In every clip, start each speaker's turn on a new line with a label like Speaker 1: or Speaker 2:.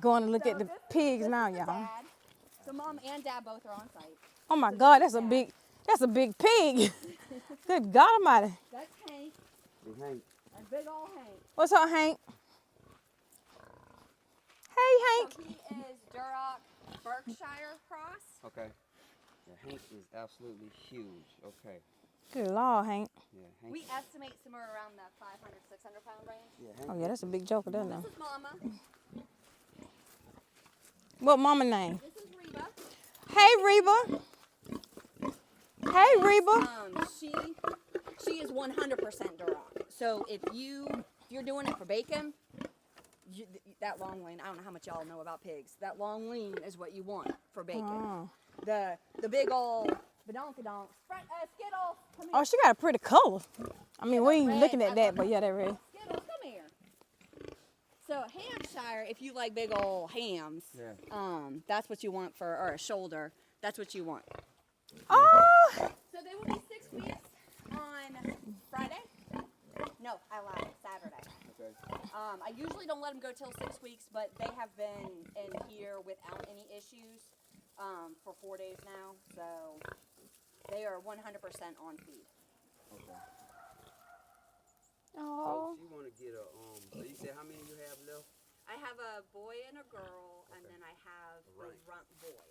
Speaker 1: Going to look
Speaker 2: So
Speaker 1: at the
Speaker 2: this
Speaker 1: pigs
Speaker 2: is
Speaker 1: now,
Speaker 2: the
Speaker 1: y'all.
Speaker 2: dad. So mom and dad both are on site.
Speaker 1: Oh my
Speaker 2: So
Speaker 1: God,
Speaker 2: this
Speaker 1: that's
Speaker 2: is
Speaker 1: a big pig. Good God Almighty.
Speaker 2: That's Hank.
Speaker 3: Big Hank.
Speaker 2: A big old Hank.
Speaker 1: What's up, Hank? Hey, Hank.
Speaker 2: So he is Duroc Berkshire cross.
Speaker 3: Okay. Yeah, Hank is absolutely huge. Okay.
Speaker 1: Good Lord, Hank.
Speaker 3: Yeah, Hank.
Speaker 2: We estimate somewhere around the 500, 600 pound range.
Speaker 3: Yeah, Hank.
Speaker 1: Oh yeah, that's a big joker there now.
Speaker 2: This is Mama.
Speaker 1: What mama name?
Speaker 2: This is Reba.
Speaker 1: Hey, Reba. Hey, Reba.
Speaker 2: She is 100% Duroc. So if you're doing it for bacon, that long lean, I don't know how much y'all know about pigs. That long lean is what you want for bacon.
Speaker 1: Oh.
Speaker 2: The big old badonkadonk, Skittles, come here.
Speaker 1: Oh, she got a pretty color. I mean, we ain't
Speaker 2: red.
Speaker 1: looking
Speaker 2: I
Speaker 1: at that,
Speaker 2: love
Speaker 1: but yeah, that red.
Speaker 2: Skittles, come here. So Hampshire, if you like big old hams, that's what you want or a shoulder. That's what you want.
Speaker 1: Oh.
Speaker 2: So they will be 6 weeks on Friday. No, I lied. Saturday.
Speaker 3: Okay.
Speaker 2: I usually don't let them go till 6 weeks, but they have been in here without any issues for 4 days now. So they are 100% on feed.
Speaker 3: Okay.
Speaker 1: Oh.
Speaker 3: So you want to get a So you said how many you have left?
Speaker 2: I have a boy and a girl, and then I have a rump boy.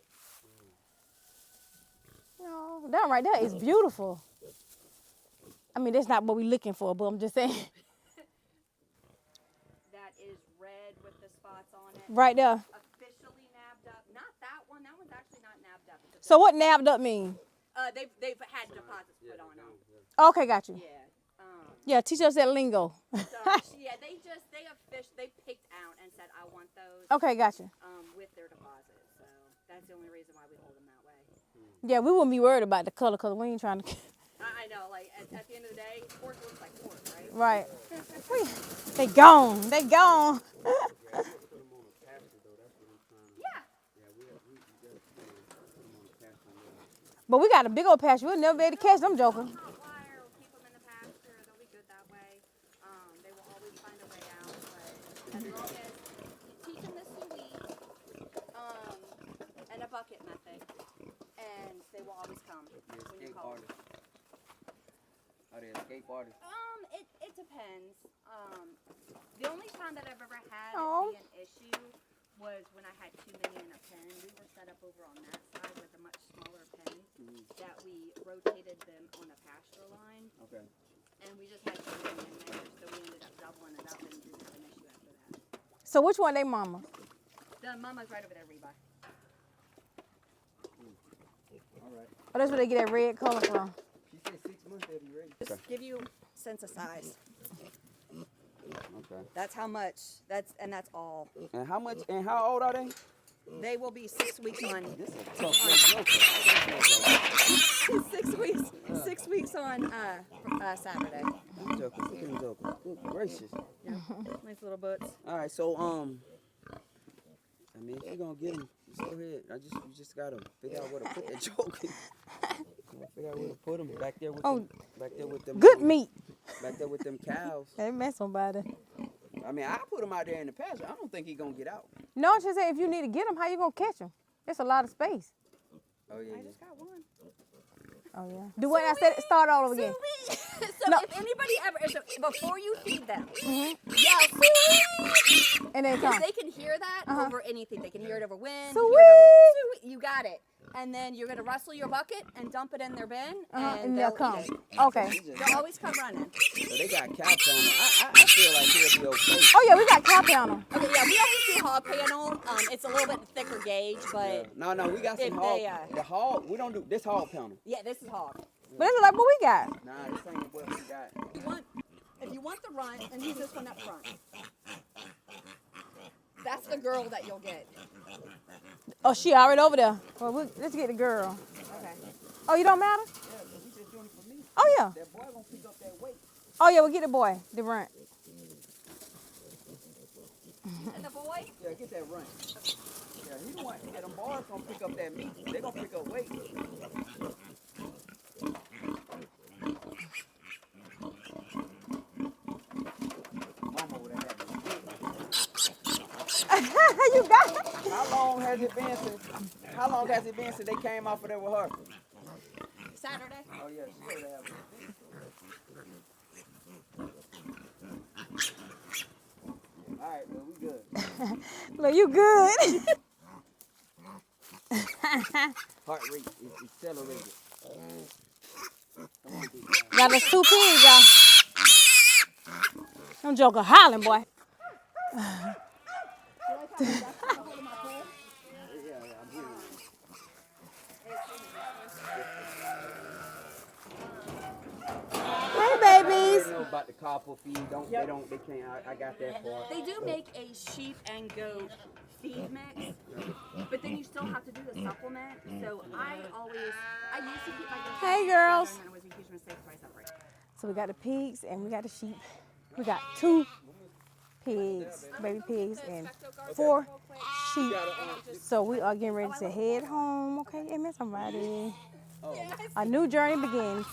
Speaker 1: No, that right there is beautiful. I mean, that's not what we're looking for, but I'm just saying.
Speaker 2: That is red with the spots on it.
Speaker 1: Right there.
Speaker 2: Officially nabbed up. Not that one. That one's actually not nabbed up.
Speaker 1: So what nabbed up mean?
Speaker 2: They've had deposits put on them.
Speaker 1: Okay, got you.
Speaker 2: Yeah.
Speaker 1: Yeah, teach us that lingo.
Speaker 2: So yeah, they picked out and said I want those.
Speaker 1: Okay, got you.
Speaker 2: With their deposit. So that's the only reason why we hold them that way.
Speaker 1: Yeah, we wouldn't be worried about the color because we ain't trying to.
Speaker 2: I know, like at the end of the day, pork looks like pork, right?
Speaker 1: Right. They gone. They gone.
Speaker 2: Yeah.
Speaker 1: But we got a big old pasture. We'll never be able to catch them jokers.
Speaker 2: Hot wire will keep them in the pasture. They'll be good that way. They will always find a way out. But as long as you teach them the sous vide and a bucket method, and they will always come when you call them.
Speaker 3: Are they escape artists?
Speaker 2: It depends. The only time that I've ever had
Speaker 1: Oh.
Speaker 2: it be an issue was when I had too many in a pen. We were set up over on that side with a much smaller pen that we rotated them on a pasture line,
Speaker 3: Okay.
Speaker 2: and we just had too many in there, so we ended up doubling it up and didn't have an issue after that.
Speaker 1: So which one they mama?
Speaker 2: The mama's right over there, Reba.
Speaker 3: All right.
Speaker 1: Oh, that's where they get that red color from.
Speaker 3: She said 6 months they'll be ready.
Speaker 2: Just give you sense of size.
Speaker 3: Okay.
Speaker 2: That's how much. That's all.
Speaker 3: And how much? And how old are they?
Speaker 2: They will be 6 weeks on.
Speaker 3: This is a tough little joker.
Speaker 2: 6 weeks. 6 weeks on Saturday.
Speaker 3: Joker. Look at him joker. Good gracious.
Speaker 2: Yeah, nice little butts.
Speaker 3: All right. So I mean, if you're gonna get him, just go ahead. You just gotta figure out where to put that joker. Figure out where to put him back there with them.
Speaker 1: Good meat.
Speaker 3: Back there with them cows.
Speaker 1: They mess somebody.
Speaker 3: I mean, I put him out there in the pasture. I don't think he's gonna get out.
Speaker 1: No, she said if you need to get them, how you gonna catch them? It's a lot of space.
Speaker 3: Oh yeah.
Speaker 2: I just got one.
Speaker 1: Oh yeah. Do what I said. Start all over again.
Speaker 2: So
Speaker 1: No.
Speaker 2: if anybody before you feed them,
Speaker 1: Mm-hmm.
Speaker 2: yell sweet,
Speaker 1: And then
Speaker 2: because
Speaker 1: come.
Speaker 2: they can hear that over anything. They can hear it over wind.
Speaker 1: Sweet.
Speaker 2: Hear it over, you got it. And then you're gonna rustle your bucket and dump it in their bin,
Speaker 1: And they'll come.
Speaker 2: eat it.
Speaker 1: Okay.
Speaker 2: They'll always come running.
Speaker 3: So they got cow panel. I feel like he'll be okay.
Speaker 1: Oh yeah, we got cow panel.
Speaker 2: Okay, yeah, we always do hog panel. It's a little bit thicker gauge, but
Speaker 3: No, we got some
Speaker 2: If
Speaker 3: hog.
Speaker 2: they,
Speaker 3: The hog, we don't do this hog panel.
Speaker 2: yeah, this is hog.
Speaker 1: But it's like what we got.
Speaker 3: Nah, this ain't what we got.
Speaker 2: If you want the runt, and who's this one up front? That's the girl that you'll get.
Speaker 1: Oh, she already over there. Well, let's get the girl.
Speaker 2: Okay.
Speaker 1: Oh, you don't matter?
Speaker 3: Yeah, but we just doing it for me.
Speaker 1: Oh yeah.
Speaker 3: That boy gonna pick up that weight.
Speaker 1: Oh yeah, we'll get the boy, the runt.
Speaker 2: And the boy?
Speaker 3: Yeah, get that run. Yeah, he don't want. Yeah, them boys gonna pick up that meat. They gonna pick up weight. Mama would have had
Speaker 1: You you got?
Speaker 3: How long has it been since they came off of there with her?
Speaker 2: Saturday.
Speaker 3: Oh yeah, she gotta have it. All right, well, we good.
Speaker 1: Look, you good.
Speaker 3: Heart rate is accelerated. Come on, big guy.
Speaker 1: Got us 2 pigs, y'all. I'm joking, hollering, boy. Hey, babies.
Speaker 3: They know about the copper feed. They can't. I got that part.
Speaker 2: They do make a sheep and goat feed mix, but then you still have to do the supplement. So I used to keep my goats
Speaker 1: Hey,
Speaker 2: together,
Speaker 1: girls.
Speaker 2: and then it was a huge mistake, so I separated.
Speaker 1: So we got the pigs and we got the sheep. We got 2 pigs, baby pigs, and 4 sheep. So we are getting ready to head home. Okay, amen, somebody. A new journey begins.